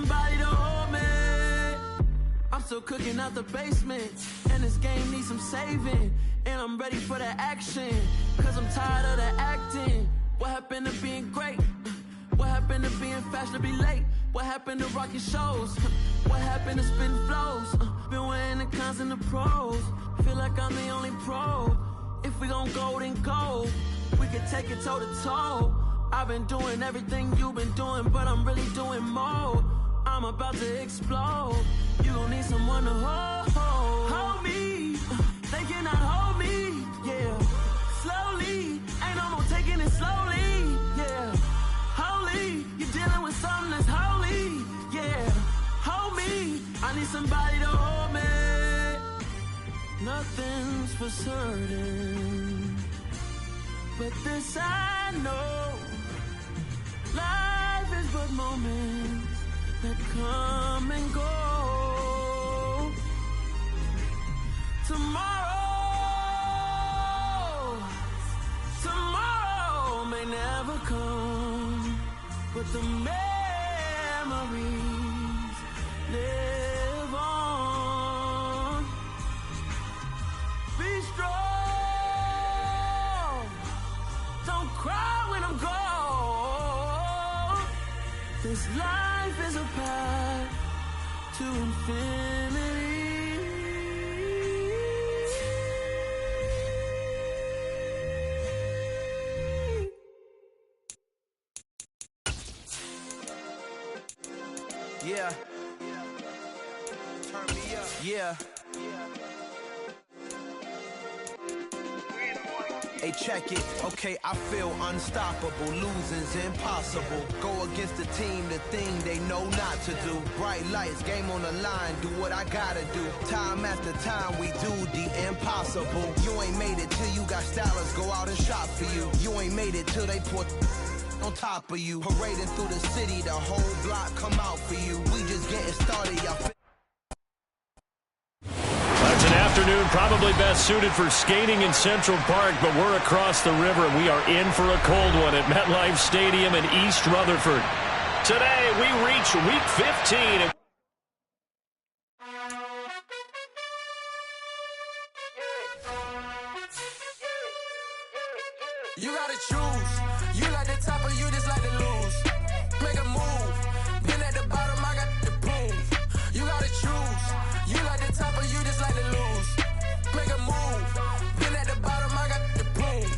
somebody to hold me. I'm still cooking out the basement, and this game needs some saving. And I'm ready for the action, cause I'm tired of the acting. What happened to being great? What happened to being fashionably late? What happened to rocking shows? What happened to spitting flows? Been weighing the cons and the pros. Feel like I'm the only pro. If we gon' go, then go. We can take it toe to toe. I've been doing everything you've been doing, but I'm really doing more. I'm about to explode. You gon' need someone to hold me. They cannot hold me, yeah. Slowly, ain't no more taking it slowly, yeah. Holy, you're dealing with something that's holy, yeah. Hold me, I need somebody to hold me. Nothing's for certain, but this I know. Life is but moments that come and go. Tomorrow may never come, but the memories live on. Be strong, don't cry when I'm gone. This life is a path to infinity. Yeah. Turn me up. Yeah. Hey, check it. Okay, I feel unstoppable. Losing's impossible. Go against the team, the thing they know not to do. Bright lights, game on the line, do what I gotta do. Time after time, we do the impossible. You ain't made it till you got stylers go out and shop for you. You ain't made it till they put on top of you. Parading through the city, the whole block come out for you. We just getting started, y'all. It's an afternoon probably best suited for skating in Central Park, but we're across the river. We are in for a cold one at MetLife Stadium in East Rutherford. Today, we reach Week 15. You gotta choose. You like the top or you just like to lose. Make a move. Been at the bottom, I got the proof. You gotta choose. You like the top or you just like to lose. Make a move. Been at the bottom, I got the proof.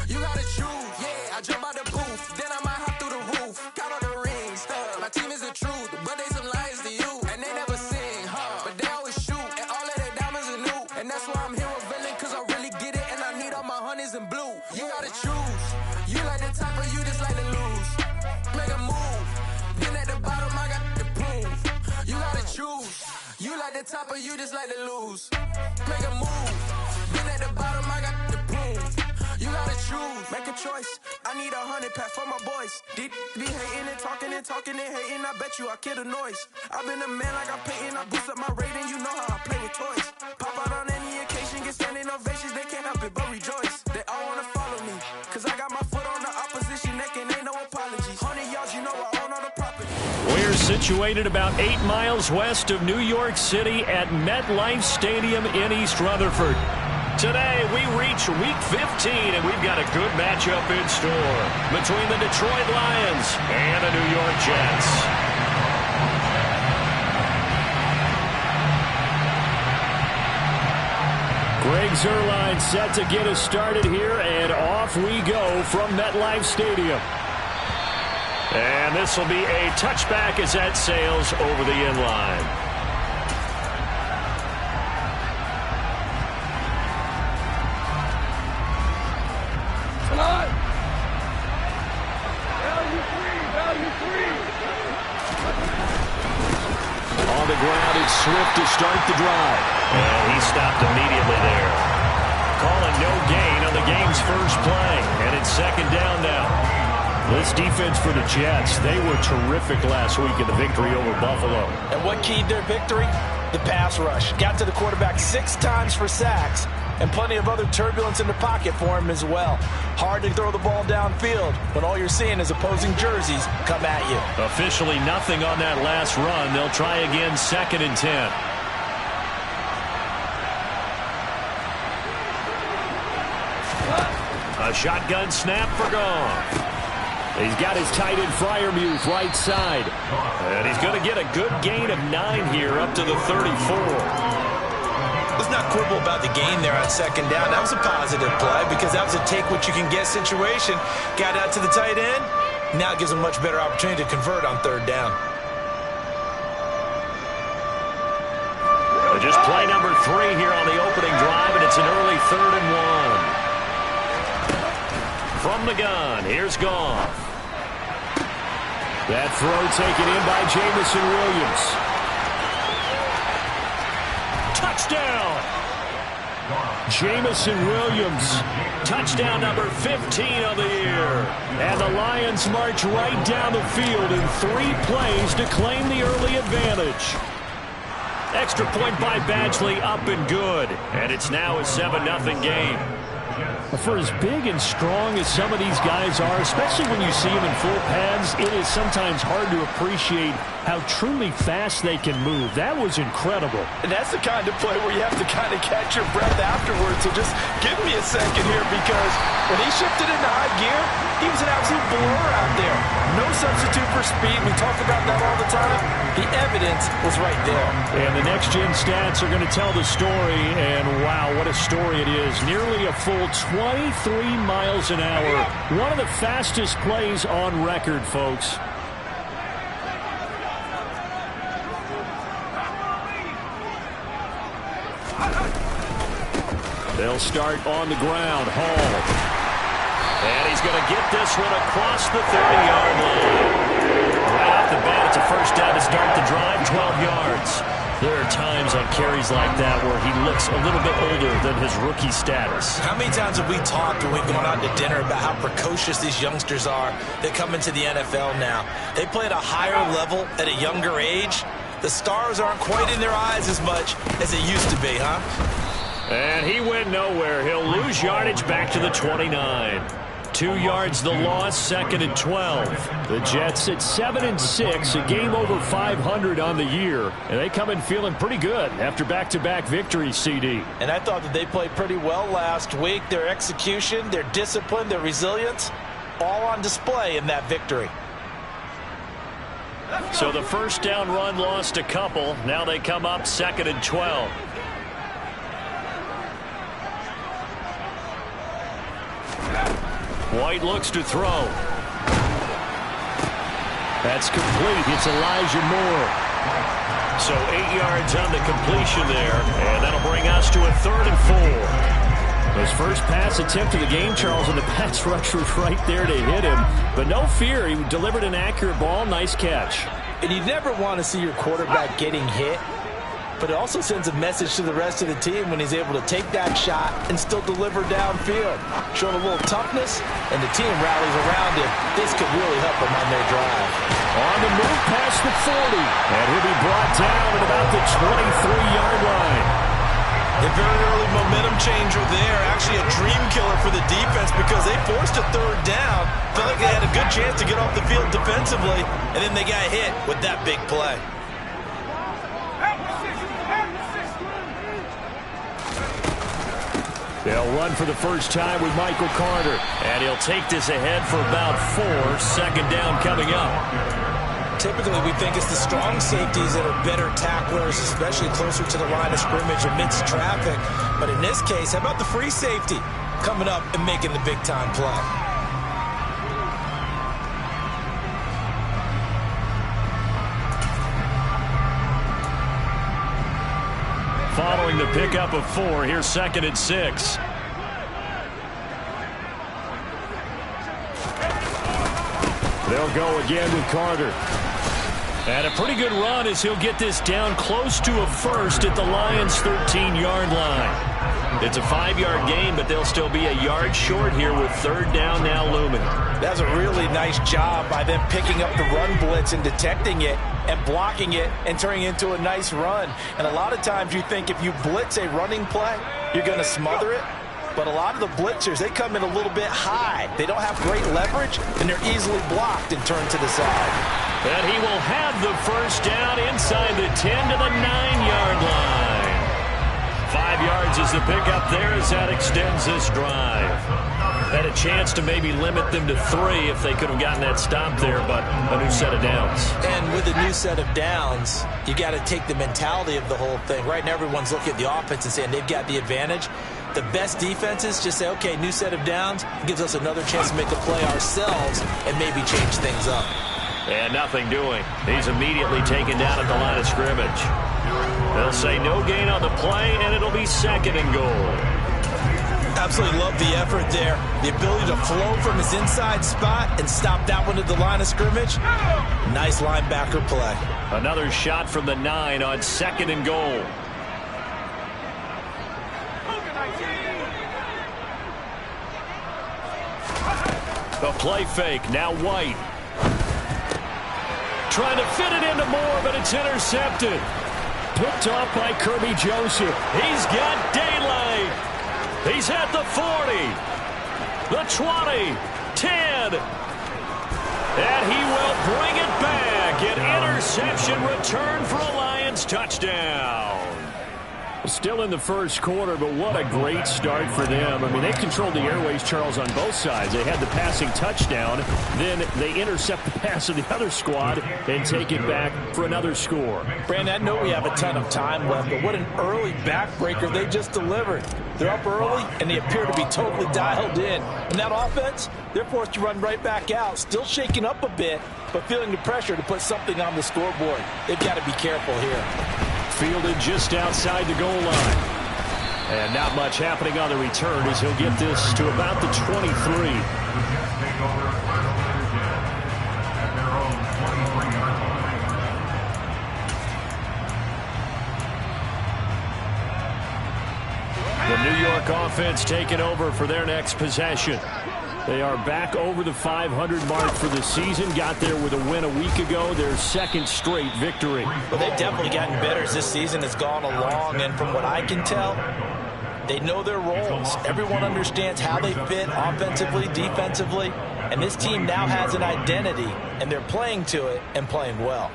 You gotta choose. Yeah, I jump out the booth. Then I might hop through the roof. Count all the rings. My team is the truth, but they some liars to you. And they never sing, but they always shoot. And all of their diamonds are new. And that's why I'm here revealing, cause I really get it. And I need all my honeys in blue. You gotta choose. You like the top or you just like to lose. Make a move. Been at the bottom, I got the proof. You gotta choose. You like the top or you just like to lose. Make a move. Been at the bottom, I got the proof. You gotta choose. Make a choice. I need 100 pack for my boys. Deep be hating and talking and hating. I bet you I kill the noise. I've been a man like I'm painting. I boost up my rating. You know how I play with toys. Pop out on any occasion, get standing ovations. They can't help it but rejoice. They all wanna follow me, cause I got my foot on the opposition neck and ain't no apologies. 100 yards, you know I own all the property. We're situated about 8 miles west of New York City at MetLife Stadium in East Rutherford. Today, we reach Week 15, and we've got a good matchup in store between the Detroit Lions and the New York Jets. Greg Zuerlein set to get us started here, and off we go from MetLife Stadium. And this will be a touchback as that sails over the inline. On the ground, it's Swift to start the drive. And he stopped immediately there. Calling no gain on the game's first play. And it's second down now. This defense for the Jets, they were terrific last week in the victory over Buffalo. And what keyed their victory? The pass rush. Got to the quarterback 6 times for sacks. and plenty of other turbulence in the pocket for him as well. Hard to throw the ball downfield when all you're seeing is opposing jerseys come at you. Officially nothing on that last run. They'll try again, 2nd and 10. A shotgun snap for Goff. He's got his tight end Freiermuth right side. And he's going to get a good gain of 9 here up to the 34. Let's not quibble about the gain there on 2nd down. That was a positive play because that was a take-what-you-can-get situation. Got out to the tight end. Now it gives him a much better opportunity to convert on 3rd down. Just play number 3 here on the opening drive, and it's an early 3rd and 1. From the gun, here's Goff. That throw taken in by Jameson Williams. Touchdown! Jameson Williams, touchdown number 15 of the year. And the Lions march right down the field in 3 plays to claim the early advantage. Extra point by Badgley, up and good. And it's now a 7-0 game. For as big and strong as some of these guys are, especially when you see them in full pads, it is sometimes hard to appreciate how truly fast they can move. That was incredible. And that's the kind of play where you have to kind of catch your breath afterwards. So just give me a second here, because when he shifted into high gear, he was an absolute blur out there. No substitute for speed. We talk about that all the time. The evidence was right there. And the next-gen stats are going to tell the story, and wow, what a story it is. Nearly a full 23 miles an hour. One of the fastest plays on record, folks. They'll start on the ground. Hall. And he's going to get this one across the 30-yard line. Right off the bat, it's a first down to start the drive, 12 yards. There are times on carries like that where he looks a little bit older than his rookie status. How many times have we talked when we've gone out to dinner about how precocious these youngsters are that come into the NFL now? They play at a higher level at a younger age. The stars aren't quite in their eyes as much as they used to be, huh? And he went nowhere. He'll lose yardage back to the 29. 2 yards the loss, 2nd and 12. The Jets at 7-6, a game over 500 on the year. And they come in feeling pretty good after back-to-back victories, CD. And I thought that they played pretty well last week. Their execution, their discipline, their resilience, all on display in that victory. So the first down run lost a couple. Now they come up 2nd and 12. White looks to throw. That's complete. It's Elijah Moore. So 8 yards on the completion there, and that'll bring us to a 3rd and 4. His first pass attempt of the game, Charles, and the pass rush was right there to hit him. But no fear, he delivered an accurate ball. Nice catch. And you never want to see your quarterback getting hit, but it also sends a message to the rest of the team when he's able to take that shot and still deliver downfield. Showing a little toughness, and the team rallies around him. This could really help them on their drive. On the move past the 40, and he'll be brought down at about the 23-yard line. A very early momentum changer there. Actually a dream killer for the defense because they forced a 3rd down. Felt like they had a good chance to get off the field defensively, and then they got hit with that big play. They'll run for the first time with Michael Carter. And he'll take this ahead for about 4. 2nd down coming up. Typically, we think it's the strong safeties that are better tacklers, especially closer to the line of scrimmage amidst traffic. But in this case, how about the free safety coming up and making the big-time play? Following the pickup of 4, here's 2nd and 6. They'll go again with Carter. And a pretty good run as he'll get this down close to a first at the Lions' 13-yard line. It's a 5-yard gain, but they'll still be a yard short here with 3rd down now looming. That's a really nice job by them picking up the run blitz and detecting it and blocking it and turning it into a nice run. And a lot of times you think if you blitz a running play, you're going to smother it. But a lot of the blitzers, they come in a little bit high. They don't have great leverage, and they're easily blocked and turned to the side. And he will have the 1st down inside the 10 to the 9-yard line. 5 yards is the pickup there as that extends this drive. Had a chance to maybe limit them to 3 if they could have gotten that stop there, but a new set of downs. And with a new set of downs, you got to take the mentality of the whole thing. Right now, everyone's looking at the offense and saying they've got the advantage. The best defenses just say, okay, new set of downs, gives us another chance to make a play ourselves and maybe change things up. And nothing doing. He's immediately taken down at the line of scrimmage. They'll say no gain on the play, and it'll be 2nd and goal. Absolutely love the effort there. The ability to flow from his inside spot and stop that one at the line of scrimmage. Nice linebacker play. Another shot from the 9 on 2nd and goal. The play fake, now White. Trying to fit it into Moore, but it's intercepted. Picked off by Kirby Joseph. He's got daylight. He's at the 40, the 20, 10. And he will bring it back. An interception return for a Lions touchdown. Still in the 1st quarter, but what a great start for them. I mean, they've controlled the airways, Charles, on both sides. They had the passing touchdown. Then they intercept the pass of the other squad and take it back for another score. Brandon, I know we have a ton of time left, but what an early backbreaker they just delivered. They're up early, and they appear to be totally dialed in. And that offense, they're forced to run right back out, still shaking up a bit, but feeling the pressure to put something on the scoreboard. They've got to be careful here. Fielded just outside the goal line. And not much happening on the return as he'll get this to about the 23. The New York offense taking over for their next possession. They are back over the 500 mark for the season. Got there with a win a week ago. Their 2nd straight victory. Well, they've definitely gotten better as this season has gone along. And from what I can tell, they know their roles. Everyone understands how they fit offensively, defensively. And this team now has an identity, and they're playing to it and playing well.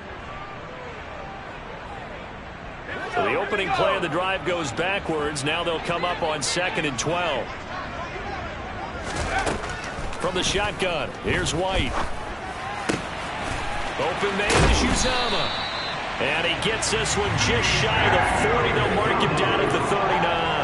So the opening play of the drive goes backwards. Now they'll come up on 2nd and 12. From the shotgun, here's White. Open man to Uzomah. And he gets this one just shy of the 40. They'll mark him down at the 39.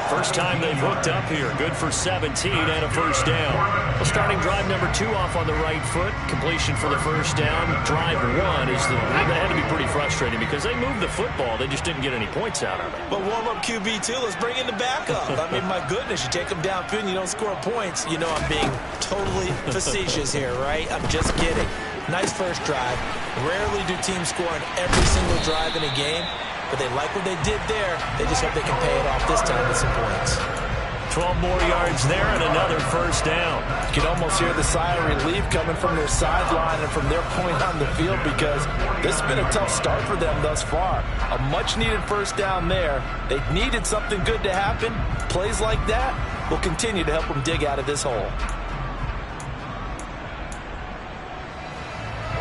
First time they've hooked up here. Good for 17 and a 1st down. Well, starting drive number 2 off on the right foot. Completion for the 1st down. Drive 1 is that had to be pretty frustrating because they moved the football. They just didn't get any points out of it. But warm up QB too. Let's bring in the backup. I mean, my goodness, you take them downfield and you don't score points. You know I'm being totally facetious here, right? I'm just kidding. Nice first drive. Rarely do teams score on every single drive in a game. But they like what they did there. They just hope they can pay it off this time with some points. 12 more yards there and another 1st down. You can almost hear the sigh of relief coming from their sideline and from their point on the field because this has been a tough start for them thus far. A much-needed 1st down there. They needed something good to happen. Plays like that will continue to help them dig out of this hole.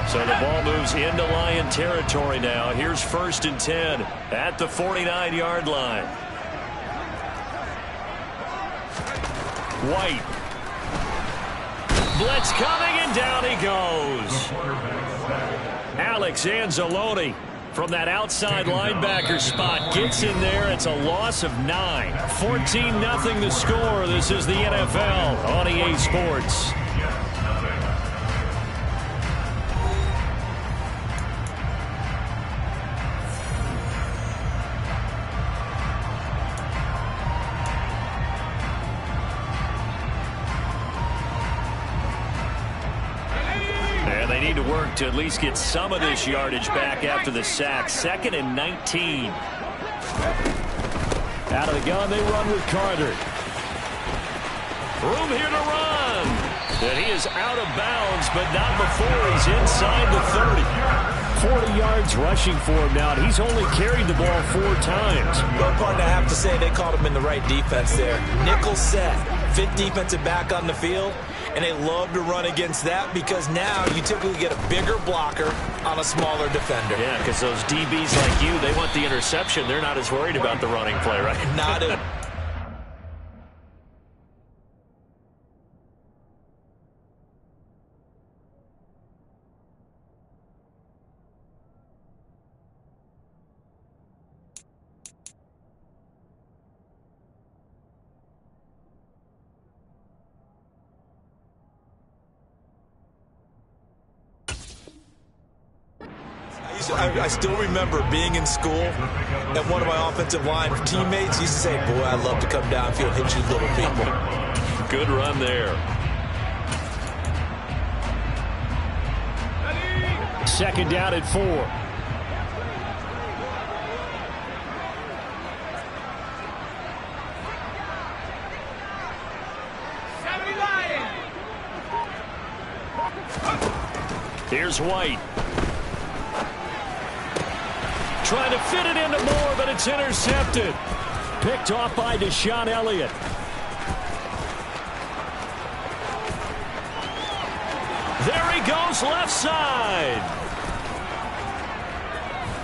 So the ball moves into Lion territory now. Here's 1st and 10 at the 49-yard line. White. Blitz coming, and down he goes. Alex Anzalone from that outside linebacker spot gets in there. It's a loss of 9. 14-0 the score. This is the NFL on EA Sports. To work to at least get some of this yardage back after the sack. 2nd and 19. Out of the gun, they run with Carter. Room here to run. And he is out of bounds, but not before he's inside the 30. 40 yards rushing for him now, and he's only carried the ball 4 times. Well, partner, I have to say they called him in the right defense there. Nickel set, 5th defensive back on the field, and they love to run against that because now you typically get a bigger blocker on a smaller defender. Yeah, because those DBs like you, they want the interception. They're not as worried about the running play, right? Not at I still remember being in school, and one of my offensive line teammates used to say, boy, I'd love to come downfield and hit you little people. Good run there. Second down at 4. Here's White. Trying to fit it into Moore, but it's intercepted. Picked off by Deshaun Elliott. There he goes, left side.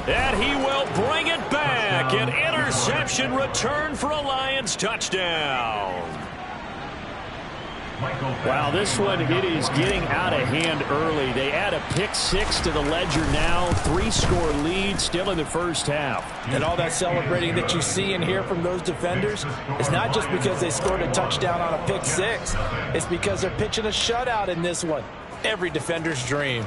And he will bring it back. An interception return for a Lions touchdown. Wow, this one, it is getting out of hand early. They add a pick 6 to the ledger now. 3-score lead still in the first half. And all that celebrating that you see and hear from those defenders is not just because they scored a touchdown on a pick 6. It's because they're pitching a shutout in this one. Every defender's dream.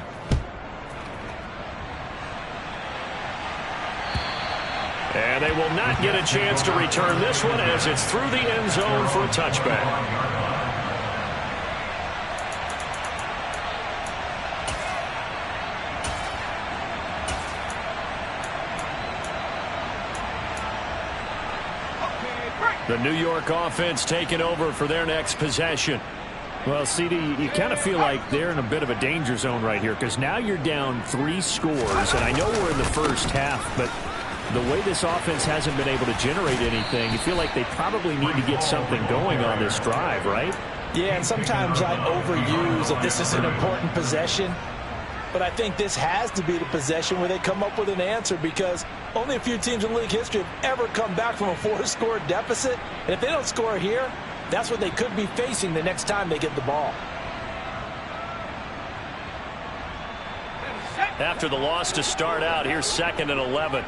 And they will not get a chance to return this one as it's through the end zone for a touchback. The New York offense taking over for their next possession. Well, CD, you kind of feel like they're in a bit of a danger zone right here because now you're down 3 scores, and I know we're in the first half, but the way this offense hasn't been able to generate anything, you feel like they probably need to get something going on this drive, right? Yeah, and sometimes I overuse that this is an important possession. But I think this has to be the possession where they come up with an answer because only a few teams in league history have ever come back from a 4-score deficit. And if they don't score here, that's what they could be facing the next time they get the ball. After the loss to start out, here's 2nd and 11.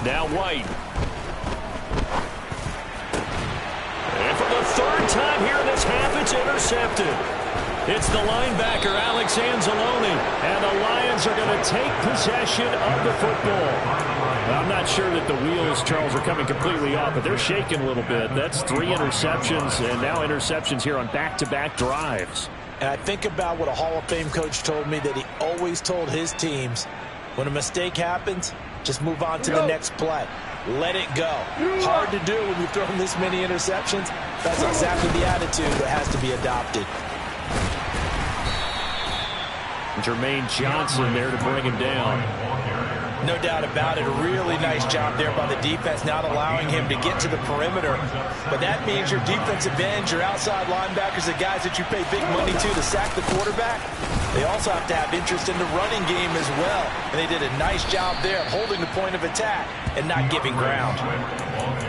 Now White. And for the 3rd time here in this half, it's intercepted. It's the linebacker, Alex Anzalone, and the Lions are going to take possession of the football. I'm not sure that the wheels, Charles, are coming completely off, but they're shaking a little bit. That's 3 interceptions, and now interceptions here on back-to-back drives. And I think about what a Hall of Fame coach told me that he always told his teams, when a mistake happens, just move on to the next play. Let it go. Hard to do when you've thrown this many interceptions. That's exactly the attitude that has to be adopted. Jermaine Johnson there to bring him down. No doubt about it. A really nice job there by the defense, not allowing him to get to the perimeter. But that means your defensive ends, your outside linebackers, the guys that you pay big money to sack the quarterback, they also have to have interest in the running game as well. And they did a nice job there of holding the point of attack and not giving ground.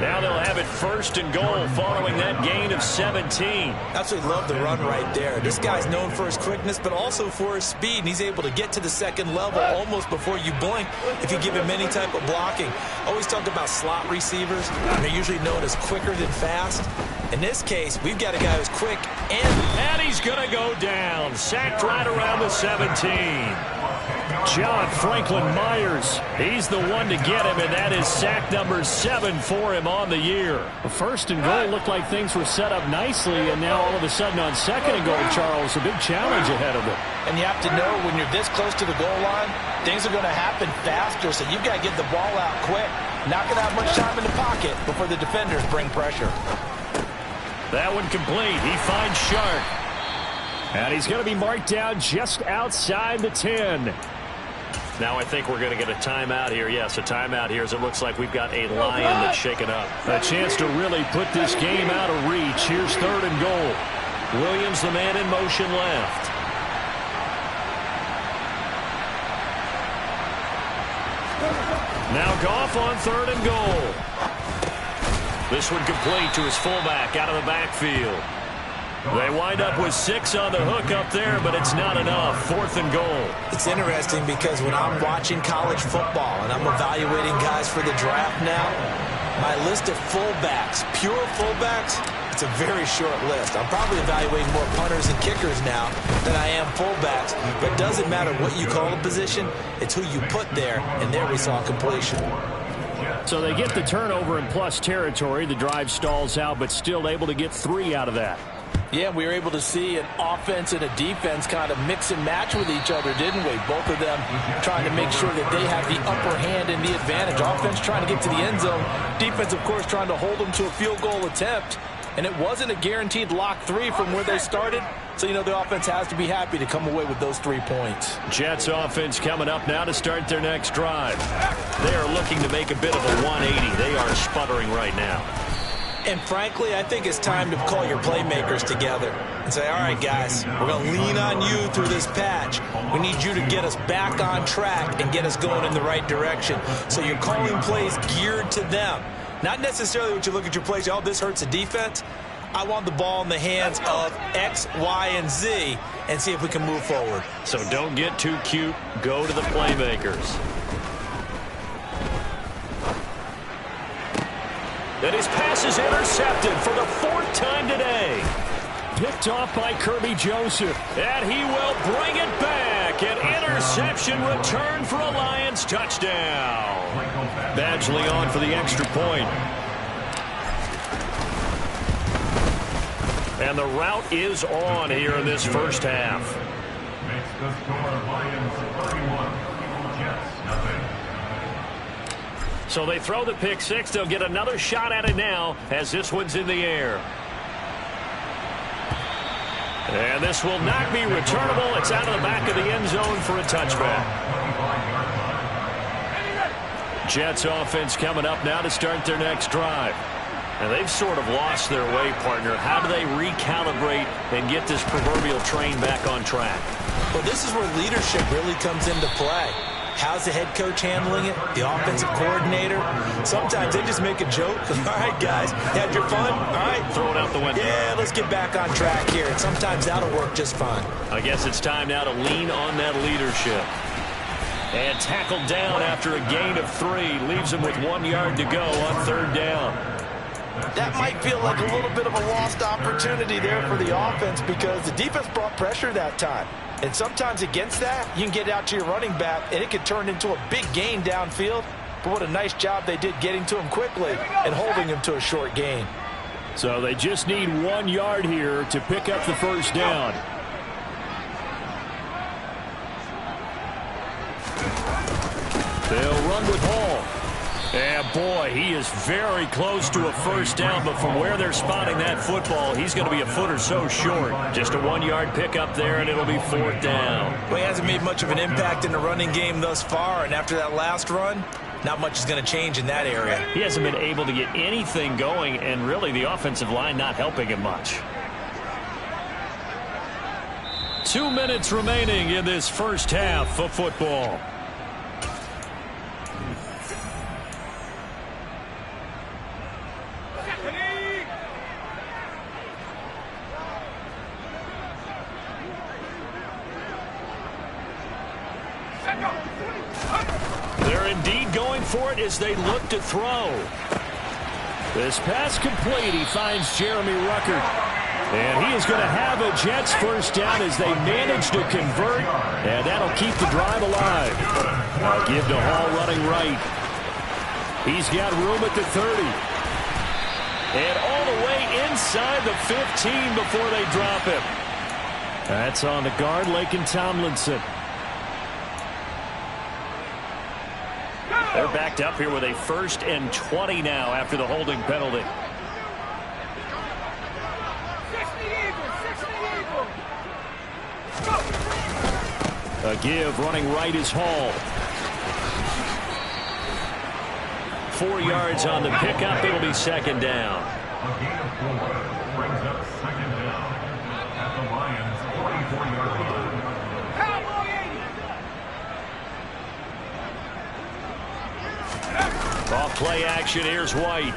Now they'll have it 1st and goal following that gain of 17. Absolutely love the run right there. This guy's known for his quickness, but also for his speed. And he's able to get to the 2nd level almost before you blink if you give him any type of blocking. Always talk about slot receivers. They're usually known as quicker than fast. In this case, we've got a guy who's quick and he's going to go down. Sacked right around the 17. John Franklin Myers, he's the one to get him, and that is sack number 7 for him on the year. First and goal looked like things were set up nicely, and now all of a sudden on second and goal, Charles, a big challenge ahead of them. And you have to know when you're this close to the goal line, things are going to happen faster, so you've got to get the ball out quick. Not going to have much time in the pocket before the defenders bring pressure. That one complete. He finds Sharp. And he's going to be marked down just outside the 10. Now I think we're going to get a timeout here. Yes, a timeout here as it looks like we've got a Lion that's shaken up. A chance to really put this game out of reach. Here's third and goal. Williams, the man in motion left. Now Goff on third and goal. This one complete to his fullback out of the backfield. They wind up with 6 on the hook up there, but it's not enough. Fourth and goal. It's interesting because when I'm watching college football and I'm evaluating guys for the draft now, my list of fullbacks, pure fullbacks, it's a very short list. I'm probably evaluating more punters and kickers now than I am fullbacks. But it doesn't matter what you call a position, it's who you put there, and there we saw completion. So they get the turnover in plus territory. The drive stalls out, but still able to get 3 out of that. Yeah, we were able to see an offense and a defense kind of mix and match with each other, didn't we? Both of them trying to make sure that they have the upper hand and the advantage. Offense trying to get to the end zone. Defense, of course, trying to hold them to a field goal attempt. And it wasn't a guaranteed lock 3 from where they started. So, you know, the offense has to be happy to come away with those 3 points. Jets offense coming up now to start their next drive. They are looking to make a bit of a 180. They are sputtering right now. And frankly, I think it's time to call your playmakers together and say, all right, guys, we're going to lean on you through this patch. We need you to get us back on track and get us going in the right direction. So you're calling plays geared to them. Not necessarily what you look at your plays, oh, this hurts the defense. I want the ball in the hands of X, Y, and Z and see if we can move forward. So don't get too cute. Go to the playmakers. And his pass is intercepted for the 4th time today. Picked off by Kirby Joseph. And he will bring it back. An interception return for a Lions touchdown. Badgley on for the extra point. And the route is on here in this first half. Makes the score Lions 31, Jets nothing. So they throw the pick 6. They'll get another shot at it now as this one's in the air. And this will not be returnable. It's out of the back of the end zone for a touchback. Jets offense coming up now to start their next drive. And they've sort of lost their way, partner. How do they recalibrate and get this proverbial train back on track? Well, this is where leadership really comes into play. How's the head coach handling it? The offensive coordinator? Sometimes they just make a joke. All right, guys, had your fun? All right. Throw it out the window. Yeah, let's get back on track here. And sometimes that'll work just fine. I guess it's time now to lean on that leadership. And tackled down after a gain of 3. Leaves him with 1 yard to go on 3rd down. That might feel like a little bit of a lost opportunity there for the offense because the defense brought pressure that time. And sometimes against that, you can get out to your running back, and it can turn into a big gain downfield. But what a nice job they did getting to him quickly and holding him to a short gain. So they just need 1 yard here to pick up the first down. They'll run with Hall. And boy, he is very close to a first down, but from where they're spotting that football, he's going to be a foot or so short. Just a 1 yard pickup there, and it'll be 4th down. Well, he hasn't made much of an impact in the running game thus far, and after that last run, not much is going to change in that area. He hasn't been able to get anything going, and really the offensive line not helping him much. 2 minutes remaining in this first half of football. They're indeed going for it as they look to throw. This pass complete. He finds Jeremy Ruckert. And he is going to have a Jets first down as they manage to convert, and that'll keep the drive alive. Now give to Hall running right. He's got room at the 30. And all the way inside the 15 before they drop him. That's on the guard, Laken Tomlinson. They're backed up here with a 1st and 20 now after the holding penalty. A give running right is Hall. 4 yards on the pickup. It'll be 2nd down. A gain of 4 brings up 2nd down at the Lions' 44-yard line. Off play action. Here's White.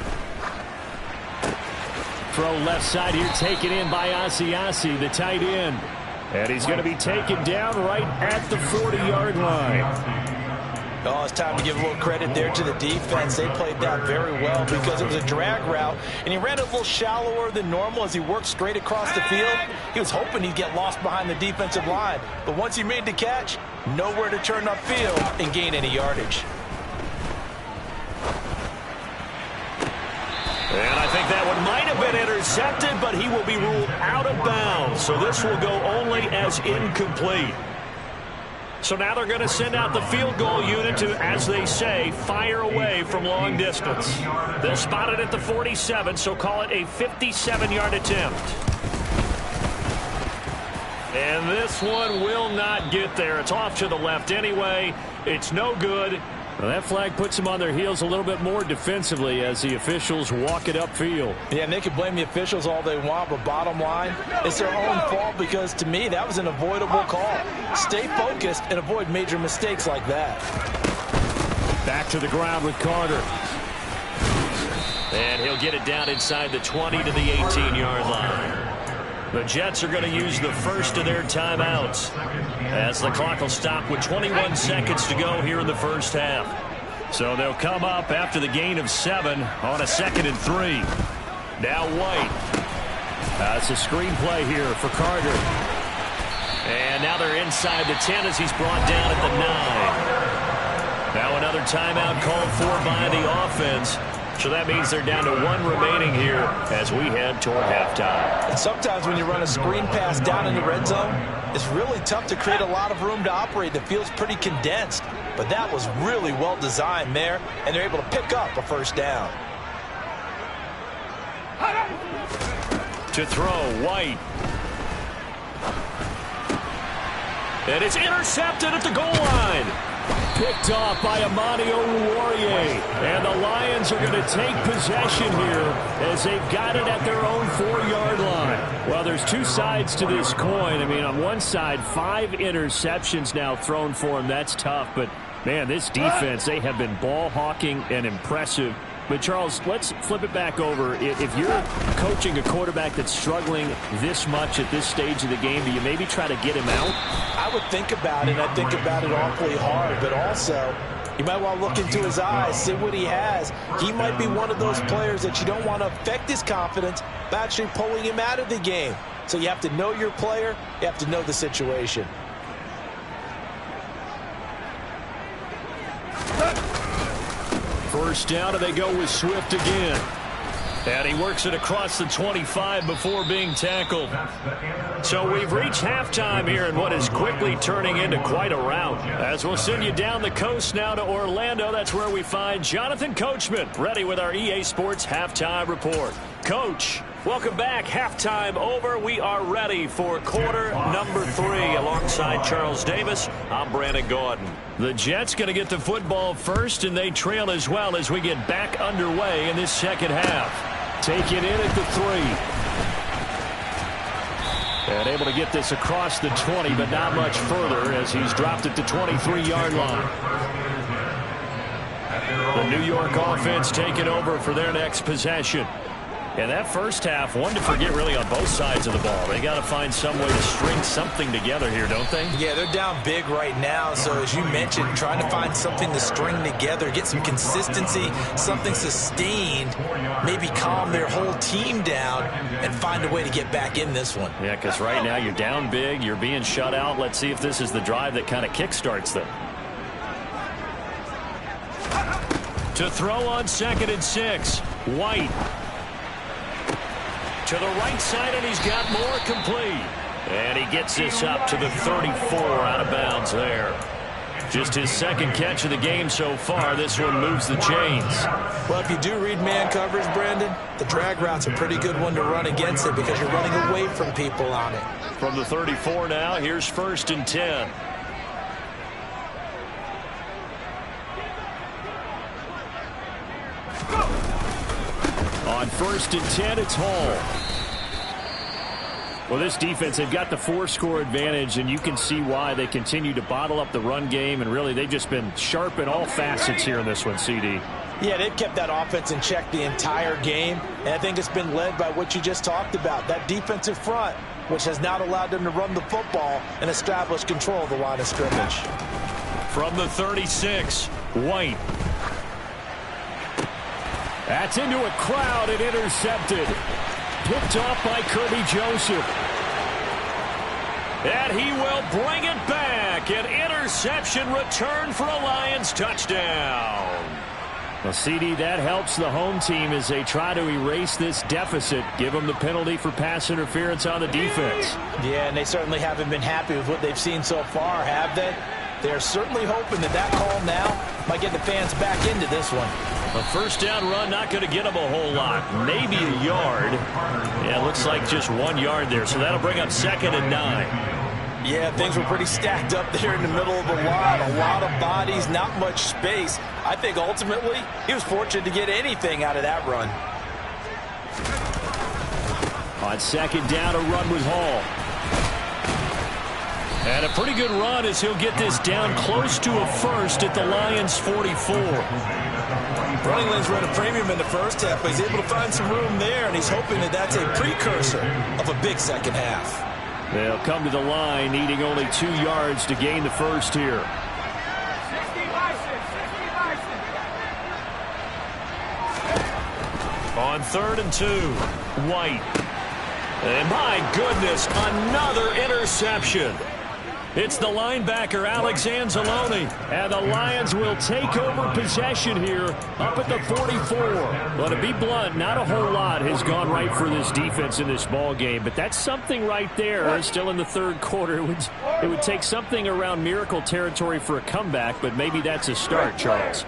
Throw left side here, taken in by Asiasi, the tight end. And he's going to be taken down right at the 40-yard line. Oh, it's time to give a little credit there to the defense. They played that very well because it was a drag route, and he ran a little shallower than normal as he worked straight across the field. He was hoping he'd get lost behind the defensive line, but once he made the catch, nowhere to turn upfield and gain any yardage. And I think that one might have been intercepted, but he will be ruled out of bounds. So this will go only as incomplete. So now they're going to send out the field goal unit to, as they say, fire away from long distance. They'll spot it at the 47, so call it a 57-yard attempt. And this one will not get there. It's off to the left anyway. It's no good. Well, that flag puts them on their heels a little bit more defensively as the officials walk it upfield. Yeah, and they can blame the officials all they want, but bottom line, it's their own fault because, to me, that was an avoidable call. Stay focused and avoid major mistakes like that. Back to the ground with Carter. And he'll get it down inside the 20 to the 18-yard line. The Jets are going to use the first of their timeouts as the clock will stop with 21 seconds to go here in the first half. So they'll come up after the gain of 7 on a 2nd and 3. Now White. It's a screen play here for Carter. And now they're inside the 10 as he's brought down at the 9. Now another timeout called for by the offense. So that means they're down to 1 remaining here as we head toward halftime. And sometimes when you run a screen pass down in the red zone, it's really tough to create a lot of room to operate. The field's pretty condensed. But that was really well designed there, and they're able to pick up a first down. To throw, White. And it's intercepted at the goal line. Picked off by Amani Oruwariye. And the Lions are going to take possession here as they've got it at their own 4-yard line. Well, there's 2 sides to this coin. I mean, on one side, 5 interceptions now thrown for him. That's tough. But, man, this defense, they have been ball hawking and impressive. But, Charles, let's flip it back over. If you're coaching a quarterback that's struggling this much at this stage of the game, do you maybe try to get him out? I would think about it. I think about it awfully hard. But also, you might want to look into his eyes, see what he has. He might be one of those players that you don't want to affect his confidence by actually pulling him out of the game. So you have to know your player. You have to know the situation. First down, and they go with Swift again. And he works it across the 25 before being tackled. So we've reached halftime here in what is quickly turning into quite a rout. As we'll send you down the coast now to Orlando, that's where we find Jonathan Coachman, ready with our EA Sports Halftime Report. Coach, welcome back. Halftime over. We are ready for quarter number 3 alongside Charles Davis. I'm Brandon Gaudin. The Jets going to get the football first, and they trail as well as we get back underway in this second half. Take it in at the 3. And able to get this across the 20, but not much further as he's dropped at the 23-yard line. The New York offense taking over for their next possession. And that first half, one to forget really on both sides of the ball. They got to find some way to string something together here, don't they? Yeah, they're down big right now. So as you mentioned, trying to find something to string together, get some consistency, something sustained, maybe calm their whole team down and find a way to get back in this one. Yeah, because right now you're down big, you're being shut out. Let's see if this is the drive that kind of kickstarts them. To throw on 2nd and 6, White. To the right side, and he's got more complete. And he gets this up to the 34 out of bounds there. Just his 2nd catch of the game so far. This one moves the chains. Well, if you do read man coverage, Brandon, the drag route's a pretty good one to run against it because you're running away from people on it. From the 34 now, here's 1st and 10. On 1st and 10, it's Hall. Well, this defense, they've got the 4-score advantage, and you can see why they continue to bottle up the run game, and really they've just been sharp in all facets here in this one, CD. Yeah, they've kept that offense in check the entire game, and I think it's been led by what you just talked about, that defensive front, which has not allowed them to run the football and establish control of the line of scrimmage. From the 36, White. That's into a crowd and intercepted. Picked off by Kirby Joseph. And he will bring it back. An interception return for a Lions touchdown. Well, CD, that helps the home team as they try to erase this deficit. Give them the penalty for pass interference on the defense. Yeah, and they certainly haven't been happy with what they've seen so far, have they? They're certainly hoping that that call now might get the fans back into this one. A 1st down run, not going to get them a whole lot. Maybe a yard. Yeah, looks like just 1 yard there. So that'll bring up 2nd and 9. Yeah, things were pretty stacked up there in the middle of the line. A lot of bodies, not much space. I think ultimately he was fortunate to get anything out of that run. On 2nd down, a run with Hall. And a pretty good run as he'll get this down close to a 1st at the Lions' 44. Running lanes were at a premium in the first half, but he's able to find some room there, and he's hoping that that's a precursor of a big second half. They'll come to the line, needing only 2 yards to gain the 1st here. On 3rd and 2, White. And my goodness, another interception. It's the linebacker, Alex Anzalone, and the Lions will take over possession here up at the 44. But to be blunt, not a whole lot has gone right for this defense in this ball game, but that's something right there. Still in the 3rd quarter. It would take something around miracle territory for a comeback, but maybe that's a start, Charles.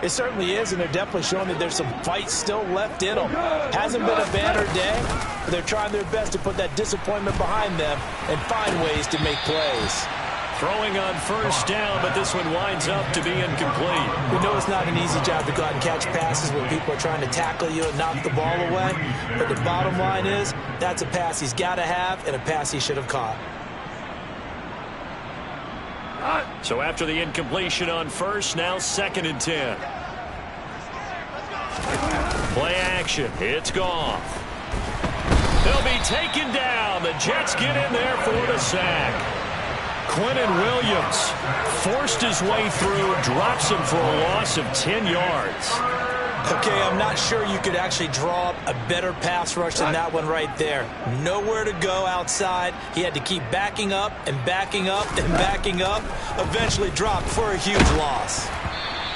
It certainly is, and they're definitely showing that there's some fight still left in them. Hasn't been a banner day, but they're trying their best to put that disappointment behind them and find ways to make plays. Throwing on 1st down, but this one winds up to be incomplete. We know it's not an easy job to go out and catch passes when people are trying to tackle you and knock the ball away, but the bottom line is that's a pass he's got to have and a pass he should have caught. So after the incompletion on 1st, now 2nd and 10. Play action. It's Goff. They'll be taken down. The Jets get in there for the sack. Quentin Williams forced his way through, drops him for a loss of 10 yards. Okay, I'm not sure you could actually draw up a better pass rush than that one right there. Nowhere to go outside. He had to keep backing up and backing up and backing up. Eventually dropped for a huge loss.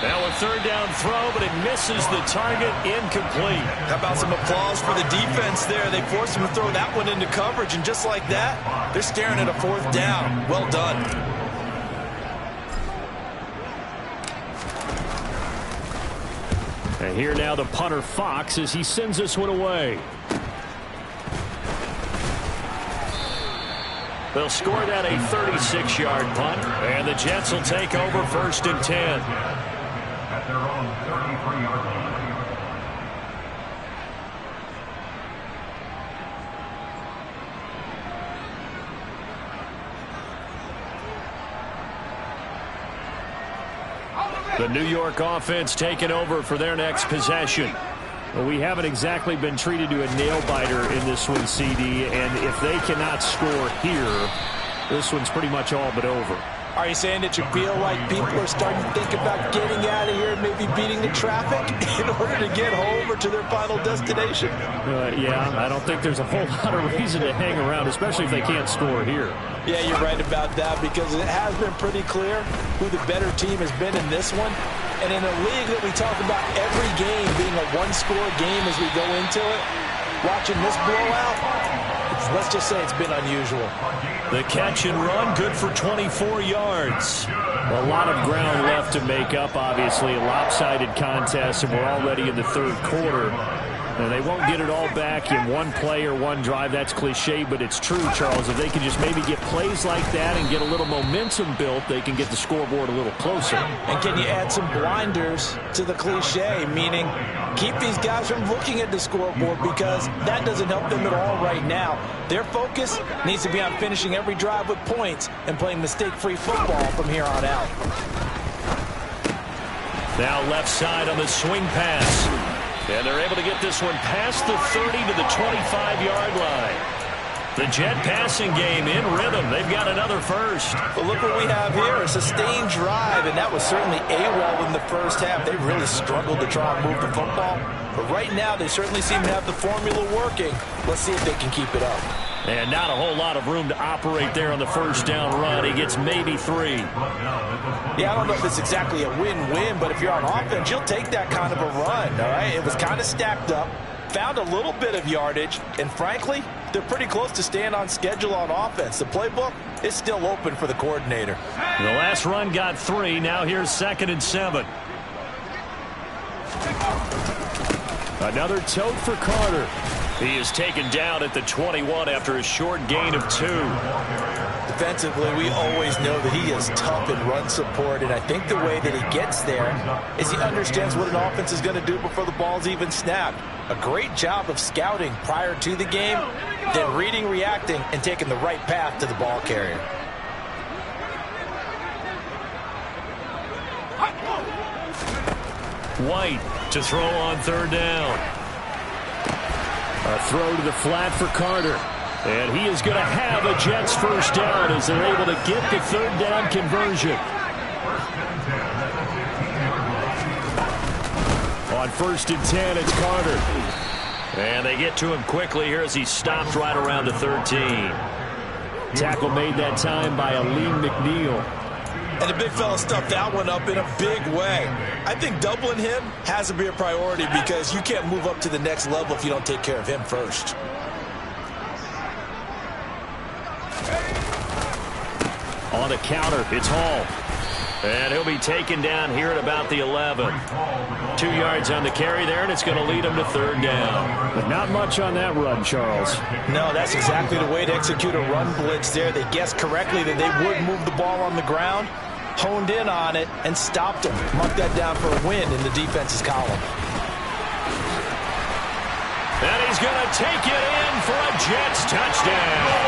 Now a 3rd down throw, but it misses the target, incomplete. How about some applause for the defense there? They forced him to throw that one into coverage, and just like that, they're staring at a 4th down. Well done. And here now the punter Fox as he sends this one away. They'll score that a 36-yard punt, and the Jets will take over 1st and 10. At their own 33-yard line. The The New York offense taking over for their next possession. Well, we haven't exactly been treated to a nail-biter in this one, CD, and if they cannot score here, this one's pretty much all but over. Are you saying that you feel like people are starting to think about getting out of here and maybe beating the traffic in order to get home or to their final destination? Yeah, I don't think there's a whole lot of reason to hang around, especially if they can't score here. Yeah, you're right about that, because it has been pretty clear who the better team has been in this one. And in a league that we talk about every game being a one-score game as we go into it, watching this blowout, let's just say it's been unusual. The catch and run, good for 24 yards. A lot of ground left to make up, obviously. A lopsided contest, and we're already in the third quarter. And they won't get it all back in one play or one drive. That's cliche, but it's true, Charles. If they can just maybe get plays like that and get a little momentum built, they can get the scoreboard a little closer. And can you add some blinders to the cliche, meaning keep these guys from looking at the scoreboard, because that doesn't help them at all right now. Their focus needs to be on finishing every drive with points and playing mistake-free football from here on out. Now left side on the swing pass. And they're able to get this one past the 30 to the 25-yard line. The Jet passing game in rhythm. They've got another first. But look what we have here, a sustained drive, and that was certainly AWOL in the first half. They really struggled to try and move the football. But right now, they certainly seem to have the formula working. Let's see if they can keep it up. And not a whole lot of room to operate there on the first down run. He gets maybe 3. Yeah, I don't know if it's exactly a win-win, but if you're on offense, you'll take that kind of a run, all right? It was kind of stacked up, found a little bit of yardage, and frankly, they're pretty close to staying on schedule on offense. The playbook is still open for the coordinator. The last run got 3. Now here's 2nd and 7. Another tote for Carter. He is taken down at the 21 after a short gain of 2. Defensively, we always know that he is tough in run support, and I think the way that he gets there is he understands what an offense is going to do before the ball's even snapped. A great job of scouting prior to the game, then reading, reacting, and taking the right path to the ball carrier. White to throw on 3rd down. A throw to the flat for Carter. And he is going to have a Jets first down as they're able to get the 3rd down conversion. On 1st and 10, it's Carter. And they get to him quickly here as he stopped right around the 13. Tackle made that time by Aleem McNeil. And the big fella stuffed that one up in a big way. I think doubling him has to be a priority, because you can't move up to the next level if you don't take care of him first. On the counter, it's Hall. And he'll be taken down here at about the 11. 2 yards on the carry there, and it's going to lead him to 3rd down. But not much on that run, Charles. No, that's exactly the way to execute a run blitz there. They guessed correctly that they would move the ball on the ground, honed in on it, and stopped him. Mark that down for a win in the defense's column. And he's going to take it in for a Jets touchdown.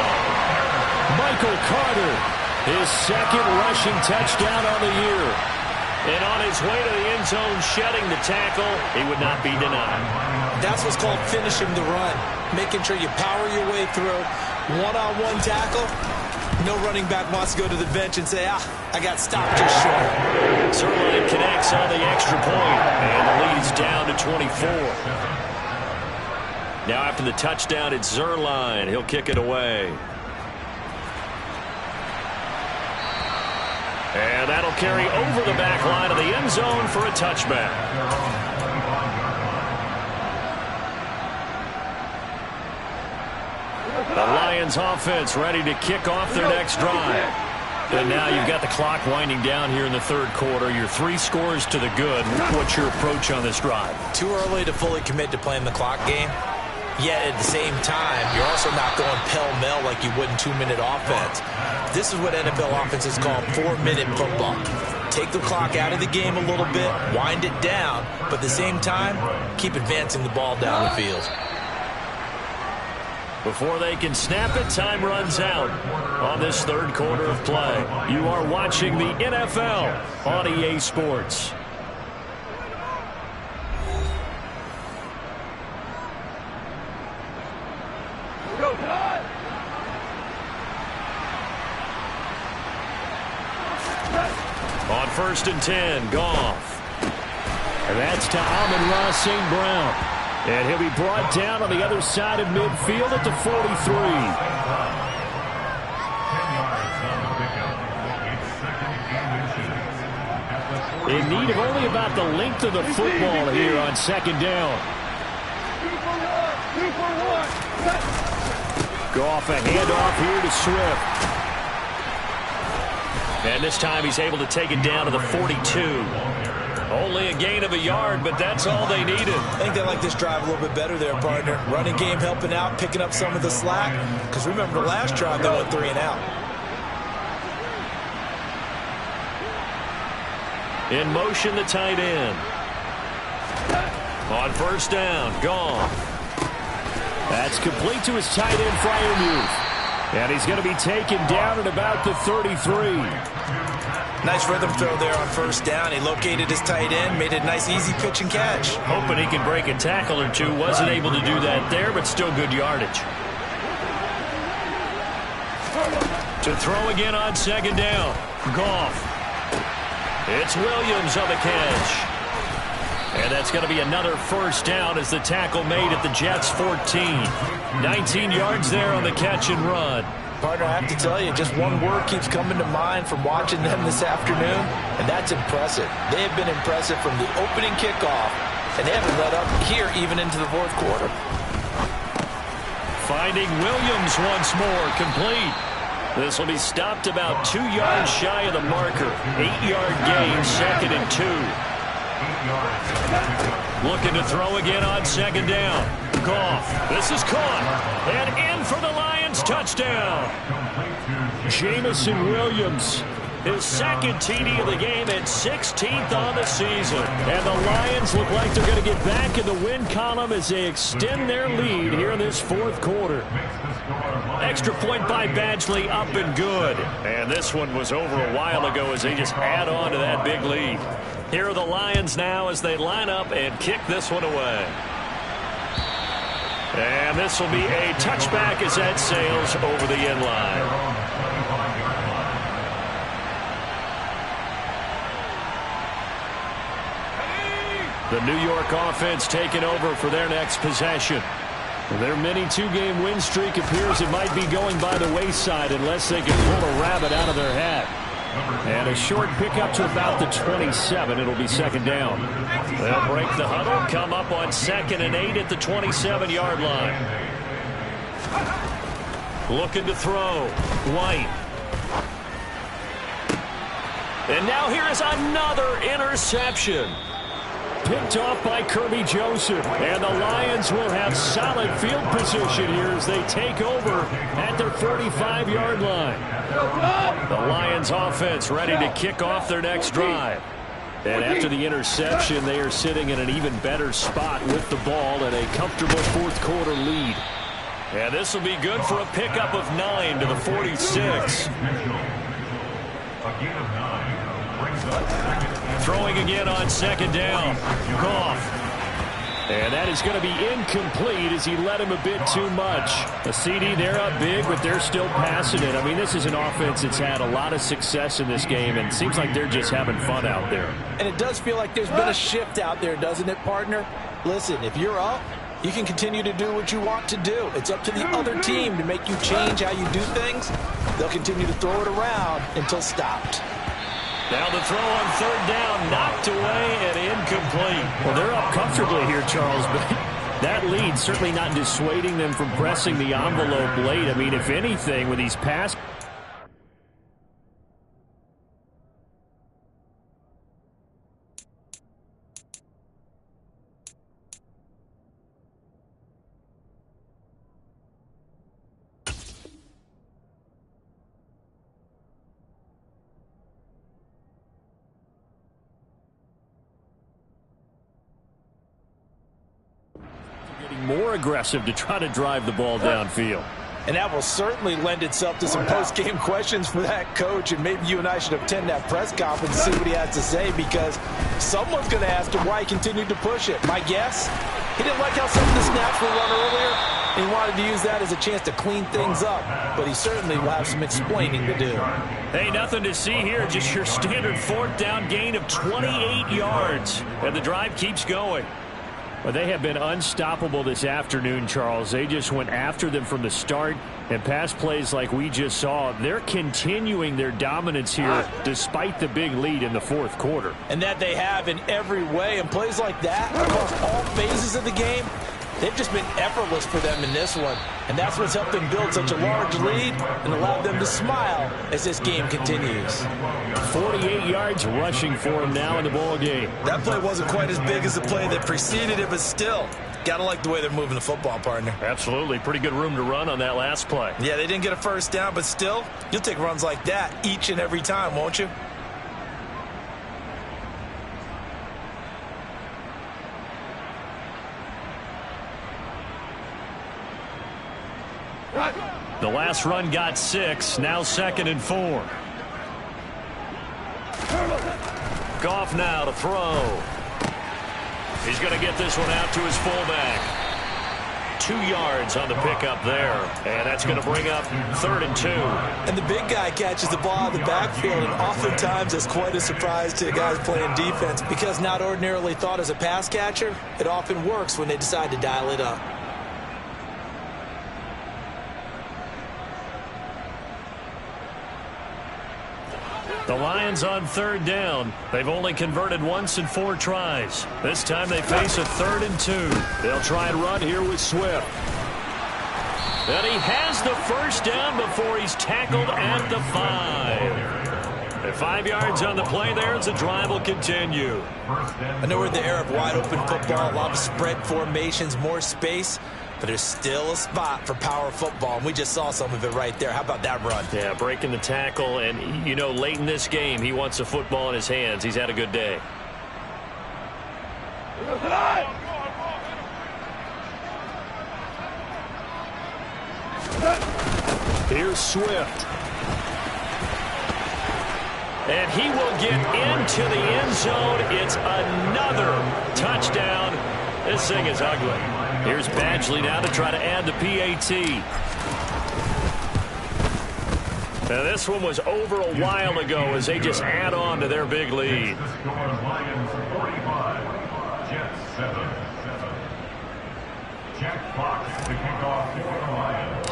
Michael Carter, his 2nd rushing touchdown on the year. And on his way to the end zone, shedding the tackle, he would not be denied. That's what's called finishing the run, making sure you power your way through. One-on-one tackle, no running back wants to go to the bench and say, I got stopped just short. Zuerlein connects on the extra point, and the lead's down to 24. Now after the touchdown, it's Zuerlein. He'll kick it away. And that'll carry over the back line of the end zone for a touchback. The Lions offense ready to kick off their next drive. And now you've got the clock winding down here in the 3rd quarter. Your 3 scores to the good. What's your approach on this drive? Too early to fully commit to playing the clock game. Yet at the same time, you're also not going pell-mell like you would in 2-minute offense. This is what NFL offenses call 4-minute football. Take the clock out of the game a little bit, wind it down, but at the same time, keep advancing the ball down the field. Before they can snap it, time runs out on this 3rd quarter of play. You are watching the NFL on EA Sports. On 1st and 10, Goff. And that's to Amon-Ra St. Brown. And he'll be brought down on the other side of midfield at the 43. In need of only about the length of the football here on 2nd down. Goff, a handoff here to Swift. And this time he's able to take it down to the 42. Only a gain of a yard, but that's all they needed. I think they like this drive a little bit better there, partner. Running game helping out, picking up some of the slack. Because remember the last drive, they went 3 and out. In motion, the tight end. On 1st down, Goff. That's complete to his tight end, Freiermuth. And he's going to be taken down at about the 33. Nice rhythm throw there on 1st down. He located his tight end, made a nice easy pitch and catch. Hoping he could break a tackle or two. Wasn't able to do that there, but still good yardage. To throw again on 2nd down, Goff. It's Williams on the catch. And that's going to be another 1st down as the tackle made at the Jets' 14. 19 yards there on the catch and run. Partner, I have to tell you, just one word keeps coming to mind from watching them this afternoon, and that's impressive. They have been impressive from the opening kickoff, and they haven't let up here even into the 4th quarter. Finding Williams once more, complete. This will be stopped about 2 yards shy of the marker. 8-yard gain, 2nd and 2. Looking to throw again on 2nd down. Goff. This is caught. And in for the Lions. Touchdown. Jameson Williams. His 2nd TD of the game and 16th on the season. And the Lions look like they're going to get back in the win column as they extend their lead here in this 4th quarter. Extra point by Badgley, up and good. And this one was over a while ago as they just add on to that big lead. Here are the Lions now as they line up and kick this one away. And this will be a touchback as that sails over the end line. The New York offense taking over for their next possession. Their mini 2-game win streak appears it might be going by the wayside unless they can pull a rabbit out of their hat. And a short pickup to about the 27. It'll be 2nd down. They'll break the huddle, come up on 2nd and 8 at the 27-yard line. Looking to throw. White. And now here is another interception. Picked off by Kirby Joseph. And the Lions will have solid field position here as they take over at their 45-yard line. The Lions offense ready to kick off their next drive. And after the interception, they are sitting in an even better spot with the ball and a comfortable 4th quarter lead. And this will be good for a pickup of 9 to the 46. Throwing again on 2nd down. Goff. And that is going to be incomplete as he led him a bit too much. A CD, they're up big, but they're still passing it. I mean, this is an offense that's had a lot of success in this game, and it seems like they're just having fun out there. And it does feel like there's been a shift out there, doesn't it, partner? Listen, if you're up, you can continue to do what you want to do. It's up to the other team to make you change how you do things. They'll continue to throw it around until stopped. Now the throw on 3rd down, knocked away and incomplete. Well, they're up comfortably here, Charles, but that lead certainly not dissuading them from pressing the envelope late. I mean, if anything, with these pass... more aggressive to try to drive the ball downfield. And that will certainly lend itself to some post-game questions for that coach, and maybe you and I should attend that press conference and see what he has to say, because someone's going to ask him why he continued to push it. My guess, He didn't like how some of the snaps were run earlier, and he wanted to use that as a chance to clean things up. But he certainly will have some explaining to do. Hey, nothing to see here. Just your standard fourth down gain of 28 yards. And the drive keeps going. Well, they have been unstoppable this afternoon, Charles. They just went after them from the start. And pass plays like we just saw, they're continuing their dominance here despite the big lead in the fourth quarter. And that they have in every way. And plays like that across all phases of the game, they've just been effortless for them in this one. And that's what's helped them build such a large lead and allowed them to smile as this game continues. 48 yards rushing for him now in the ball game. That play wasn't quite as big as the play that preceded it, but still, gotta like the way they're moving the football, partner. Absolutely. Pretty good room to run on that last play. Yeah, they didn't get a first down, but still, you'll take runs like that each and every time, won't you? The last run got 6, now 2nd and 4. Goff now to throw. He's going to get this one out to his fullback. 2 yards on the pickup there. And that's going to bring up 3rd and 2. And the big guy catches the ball out of the backfield, and oftentimes it's quite a surprise to the guys playing defense because not ordinarily thought as a pass catcher, it often works when they decide to dial it up. The Lions on 3rd down. They've only converted once in 4 tries. This time they face a 3rd and 2. They'll try and run here with Swift. And he has the first down before he's tackled at the 5. And 5 yards on the play there as the drive will continue. I know we're in the era of wide-open football, a lot of spread formations, more space. But there's still a spot for power football, and we just saw some of it right there. How about that run? Yeah, breaking the tackle, and, you know, late in this game, he wants the football in his hands. He's had a good day. Here's Swift. And he will get into the end zone. It's another touchdown. This thing is ugly. Here's Badgley now to try to add the PAT. Now this one was over a while ago as they just add on to their big lead. Lions 45, Jets 7. Jack Fox to kick off for the Lions.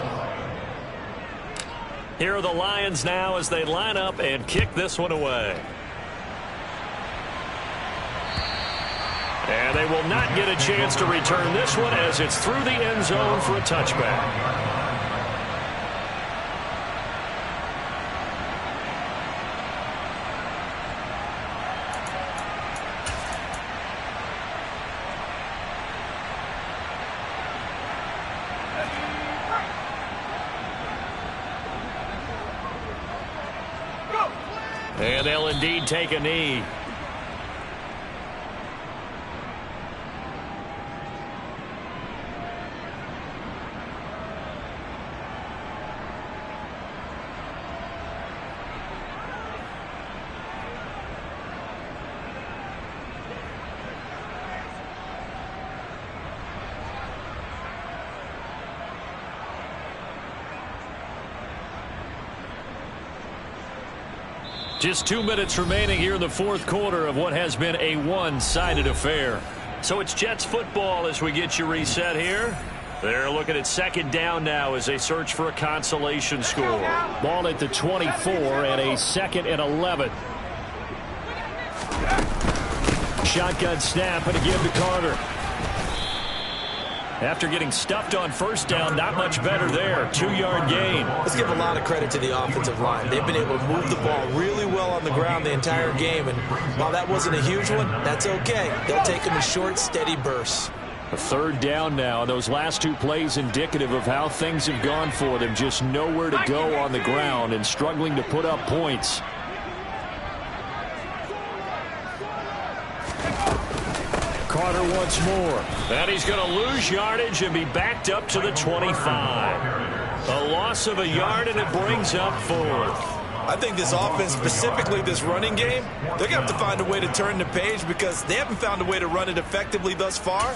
Here are the Lions now as they line up and kick this one away. And they will not get a chance to return this one as it's through the end zone for a touchback. And they'll indeed take a knee. Just 2 minutes remaining here in the fourth quarter of what has been a one-sided affair. So it's Jets football as we get you reset here. They're looking at 2nd down now as they search for a consolation score. Ball at the 24 and a 2nd and 11. Shotgun snap and a give to Carter. After getting stuffed on first down, not much better there. 2-yard gain. Let's give a lot of credit to the offensive line. They've been able to move the ball really well on the ground the entire game. And while that wasn't a huge one, that's okay. They'll take them in short, steady bursts. A 3rd down now. Those last 2 plays indicative of how things have gone for them. Just nowhere to go on the ground and struggling to put up points. Carter once more. And he's going to lose yardage and be backed up to the 25. A loss of a yard, and it brings up 4th. I think this offense, specifically this running game, they're going to have to find a way to turn the page because they haven't found a way to run it effectively thus far.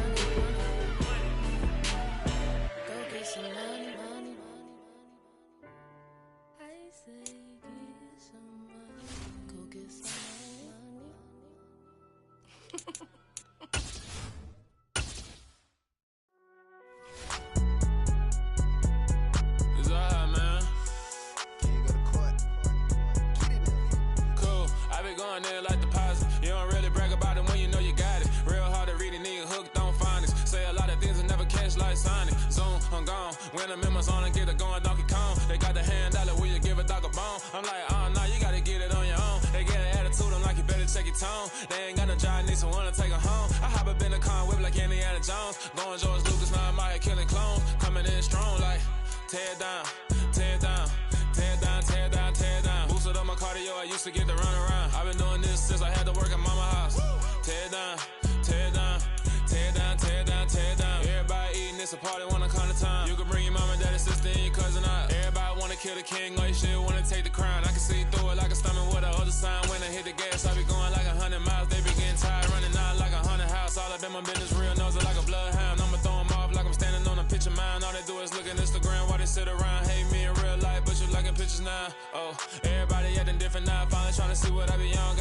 I'm gone. When the members on and get it going Donkey Kong. They got the hand dollar, will you give a dog a bone? I'm like, oh no, you gotta get it on your own. They get an attitude, I'm like, you better check your tone. They ain't got no job, need someone to take her home. I hop up in the car, whip like Indiana Jones. Going George Lucas, now I'm out here killing clones. Coming in strong like, tear down, tear down, tear down, tear down, tear down. Boosted up my cardio, I used to get to run around. I've been doing this since I had to work at mama house. Tear down, tear down, tear down, tear down, tear down. Everybody eating, it's a party, wanna come to time. You can bring your mama, daddy, sister, and your cousin out. Everybody wanna kill the king, or you shit wanna take the crown. I can see through it like a stomach with a other sign. When I hit the gas, I be going like 100 miles. They be getting tired, running out like 100 house. All up in my business, real nose it like a bloodhound. I'ma throw 'em off like I'm standing on a picture mound. All they do is look at Instagram while they sit around. Hate me in real life, but you liking pictures now. Oh, everybody acting different now. Finally trying to see what I be on.